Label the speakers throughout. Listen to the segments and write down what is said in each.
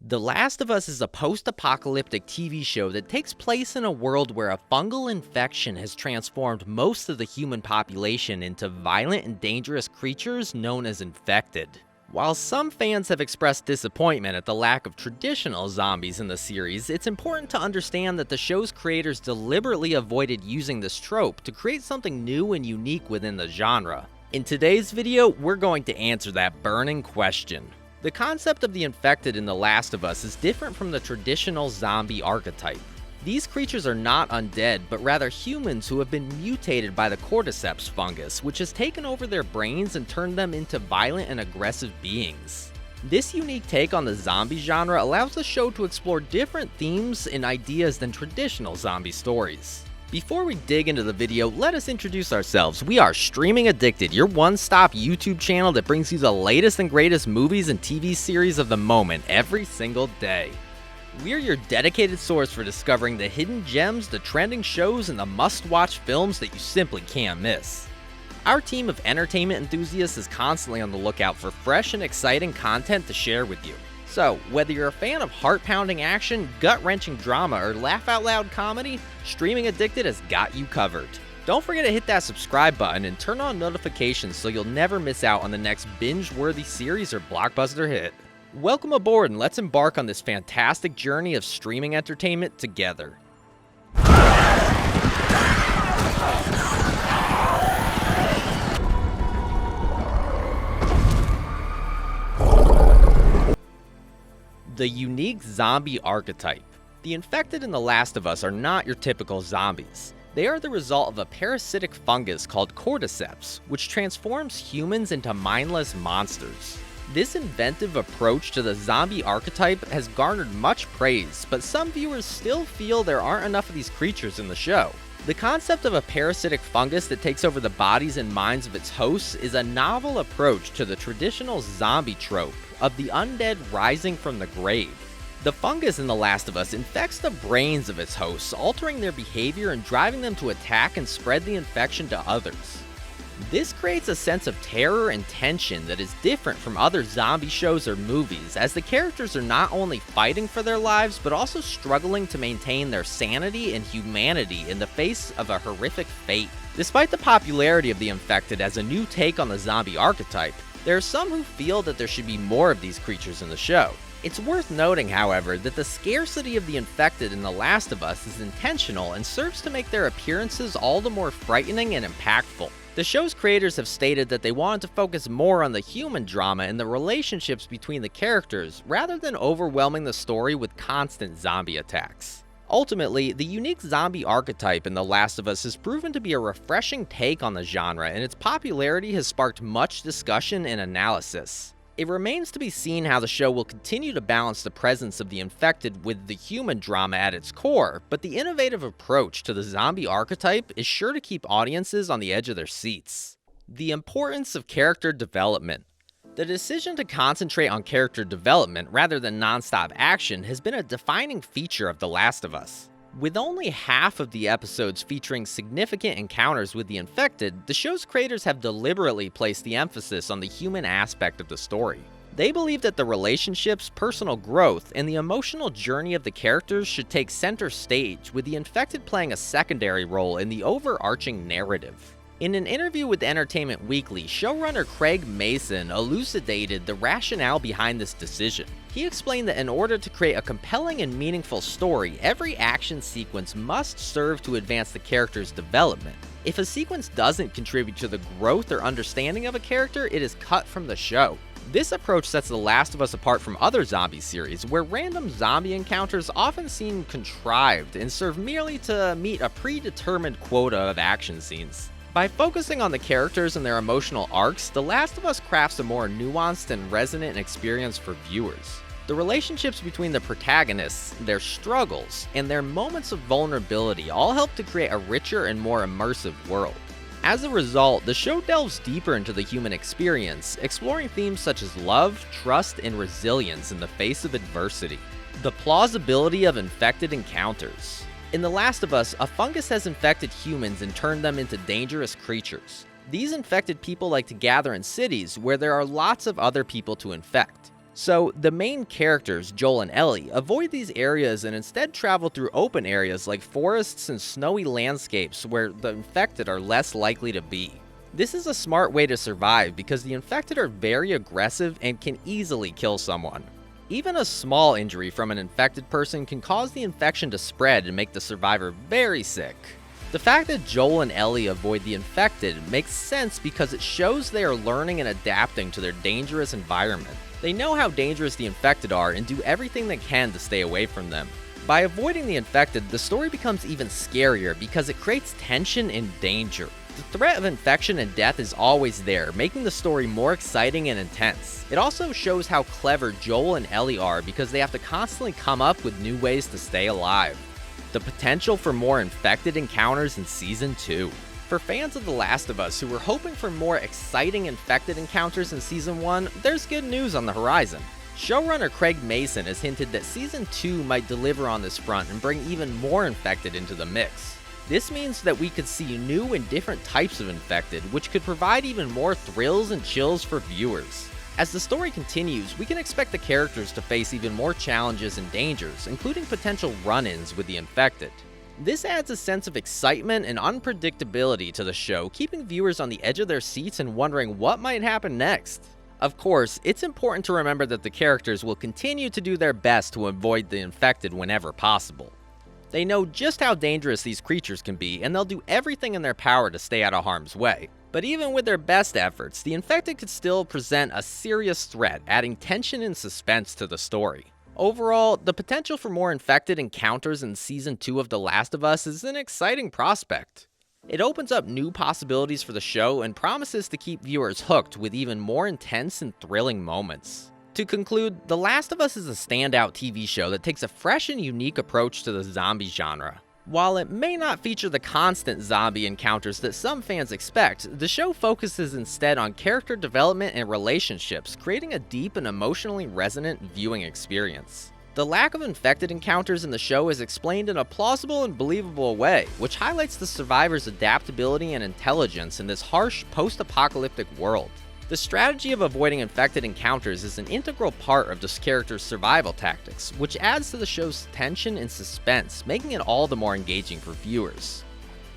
Speaker 1: The Last of Us is a post-apocalyptic TV show that takes place in a world where a fungal infection has transformed most of the human population into violent and dangerous creatures known as infected. While some fans have expressed disappointment at the lack of traditional zombies in the series, it's important to understand that the show's creators deliberately avoided using this trope to create something new and unique within the genre. In today's video, we're going to answer that burning question. The concept of the infected in The Last of Us is different from the traditional zombie archetype. These creatures are not undead, but rather humans who have been mutated by the cordyceps fungus, which has taken over their brains and turned them into violent and aggressive beings. This unique take on the zombie genre allows the show to explore different themes and ideas than traditional zombie stories. Before we dig into the video, let us introduce ourselves. We are Streaming Addicted, your one-stop YouTube channel that brings you the latest and greatest movies and TV series of the moment every single day. We're your dedicated source for discovering the hidden gems, the trending shows, and the must-watch films that you simply can't miss. Our team of entertainment enthusiasts is constantly on the lookout for fresh and exciting content to share with you. So, whether you're a fan of heart-pounding action, gut-wrenching drama, or laugh-out-loud comedy, Streaming Addicted has got you covered. Don't forget to hit that subscribe button and turn on notifications so you'll never miss out on the next binge-worthy series or blockbuster hit. Welcome aboard and let's embark on this fantastic journey of streaming entertainment together. The unique zombie archetype. The infected in The Last of Us are not your typical zombies. They are the result of a parasitic fungus called cordyceps, which transforms humans into mindless monsters. This inventive approach to the zombie archetype has garnered much praise, but some viewers still feel there aren't enough of these creatures in the show. The concept of a parasitic fungus that takes over the bodies and minds of its hosts is a novel approach to the traditional zombie trope of the undead rising from the grave. The fungus in The Last of Us infects the brains of its hosts, altering their behavior and driving them to attack and spread the infection to others. This creates a sense of terror and tension that is different from other zombie shows or movies, as the characters are not only fighting for their lives, but also struggling to maintain their sanity and humanity in the face of a horrific fate. Despite the popularity of the infected as a new take on the zombie archetype, there are some who feel that there should be more of these creatures in the show. It's worth noting, however, that the scarcity of the infected in The Last of Us is intentional and serves to make their appearances all the more frightening and impactful. The show's creators have stated that they wanted to focus more on the human drama and the relationships between the characters, rather than overwhelming the story with constant zombie attacks. Ultimately, the unique zombie archetype in The Last of Us has proven to be a refreshing take on the genre, and its popularity has sparked much discussion and analysis. It remains to be seen how the show will continue to balance the presence of the infected with the human drama at its core, but the innovative approach to the zombie archetype is sure to keep audiences on the edge of their seats. The importance of character development. The decision to concentrate on character development rather than non-stop action has been a defining feature of The Last of Us. With only half of the episodes featuring significant encounters with the infected, the show's creators have deliberately placed the emphasis on the human aspect of the story. They believe that the relationships, personal growth, and the emotional journey of the characters should take center stage, with the infected playing a secondary role in the overarching narrative. In an interview with Entertainment Weekly, showrunner Craig Mason elucidated the rationale behind this decision. He explained that in order to create a compelling and meaningful story, every action sequence must serve to advance the character's development. If a sequence doesn't contribute to the growth or understanding of a character, it is cut from the show. This approach sets The Last of Us apart from other zombie series, where random zombie encounters often seem contrived and serve merely to meet a predetermined quota of action scenes. By focusing on the characters and their emotional arcs, The Last of Us crafts a more nuanced and resonant experience for viewers. The relationships between the protagonists, their struggles, and their moments of vulnerability all help to create a richer and more immersive world. As a result, the show delves deeper into the human experience, exploring themes such as love, trust, and resilience in the face of adversity. The plausibility of infected encounters. In The Last of Us, a fungus has infected humans and turned them into dangerous creatures. These infected people like to gather in cities where there are lots of other people to infect. So, the main characters, Joel and Ellie, avoid these areas and instead travel through open areas like forests and snowy landscapes where the infected are less likely to be. This is a smart way to survive because the infected are very aggressive and can easily kill someone. Even a small injury from an infected person can cause the infection to spread and make the survivor very sick. The fact that Joel and Ellie avoid the infected makes sense because it shows they are learning and adapting to their dangerous environment. They know how dangerous the infected are and do everything they can to stay away from them. By avoiding the infected, the story becomes even scarier because it creates tension and danger. The threat of infection and death is always there, making the story more exciting and intense. It also shows how clever Joel and Ellie are because they have to constantly come up with new ways to stay alive. The potential for more infected encounters in Season 2. For fans of The Last of Us who were hoping for more exciting infected encounters in Season 1, there's good news on the horizon. Showrunner Craig Mason has hinted that Season 2 might deliver on this front and bring even more infected into the mix. This means that we could see new and different types of infected, which could provide even more thrills and chills for viewers. As the story continues, we can expect the characters to face even more challenges and dangers, including potential run-ins with the infected. This adds a sense of excitement and unpredictability to the show, keeping viewers on the edge of their seats and wondering what might happen next. Of course, it's important to remember that the characters will continue to do their best to avoid the infected whenever possible. They know just how dangerous these creatures can be, and they'll do everything in their power to stay out of harm's way. But even with their best efforts, the infected could still present a serious threat, adding tension and suspense to the story. Overall, the potential for more infected encounters in Season 2 of The Last of Us is an exciting prospect. It opens up new possibilities for the show and promises to keep viewers hooked with even more intense and thrilling moments. To conclude, The Last of Us is a standout TV show that takes a fresh and unique approach to the zombie genre. While it may not feature the constant zombie encounters that some fans expect, the show focuses instead on character development and relationships, creating a deep and emotionally resonant viewing experience. The lack of infected encounters in the show is explained in a plausible and believable way, which highlights the survivors' adaptability and intelligence in this harsh, post-apocalyptic world. The strategy of avoiding infected encounters is an integral part of this character's survival tactics, which adds to the show's tension and suspense, making it all the more engaging for viewers.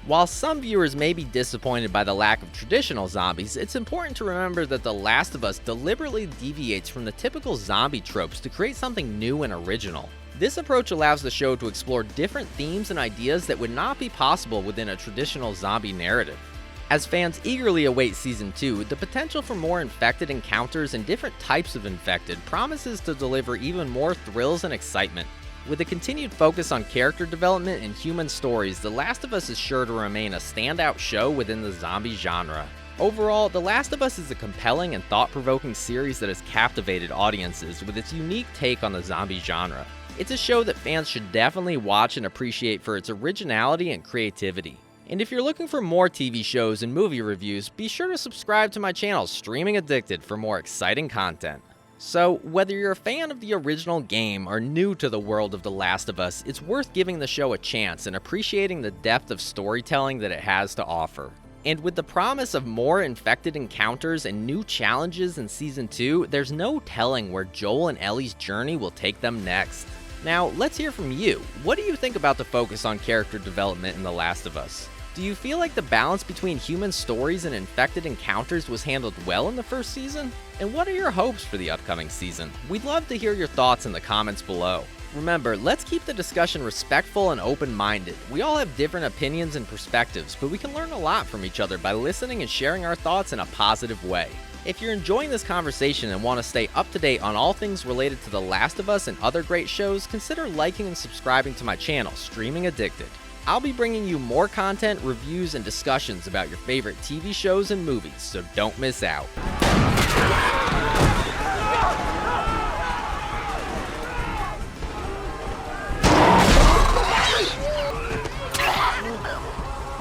Speaker 1: While some viewers may be disappointed by the lack of traditional zombies, it's important to remember that The Last of Us deliberately deviates from the typical zombie tropes to create something new and original. This approach allows the show to explore different themes and ideas that would not be possible within a traditional zombie narrative. As fans eagerly await Season 2, the potential for more infected encounters and different types of infected promises to deliver even more thrills and excitement. With a continued focus on character development and human stories, The Last of Us is sure to remain a standout show within the zombie genre. Overall, The Last of Us is a compelling and thought-provoking series that has captivated audiences with its unique take on the zombie genre. It's a show that fans should definitely watch and appreciate for its originality and creativity. And if you're looking for more TV shows and movie reviews, be sure to subscribe to my channel, Streaming Addicted, for more exciting content. So, whether you're a fan of the original game or new to the world of The Last of Us, it's worth giving the show a chance and appreciating the depth of storytelling that it has to offer. And with the promise of more infected encounters and new challenges in Season 2, there's no telling where Joel and Ellie's journey will take them next. Now, let's hear from you. What do you think about the focus on character development in The Last of Us? Do you feel like the balance between human stories and infected encounters was handled well in the first season? And what are your hopes for the upcoming season? We'd love to hear your thoughts in the comments below. Remember, let's keep the discussion respectful and open-minded. We all have different opinions and perspectives, but we can learn a lot from each other by listening and sharing our thoughts in a positive way. If you're enjoying this conversation and want to stay up to date on all things related to The Last of Us and other great shows, consider liking and subscribing to my channel, Streaming Addicted. I'll be bringing you more content, reviews, and discussions about your favorite TV shows and movies, so don't miss out.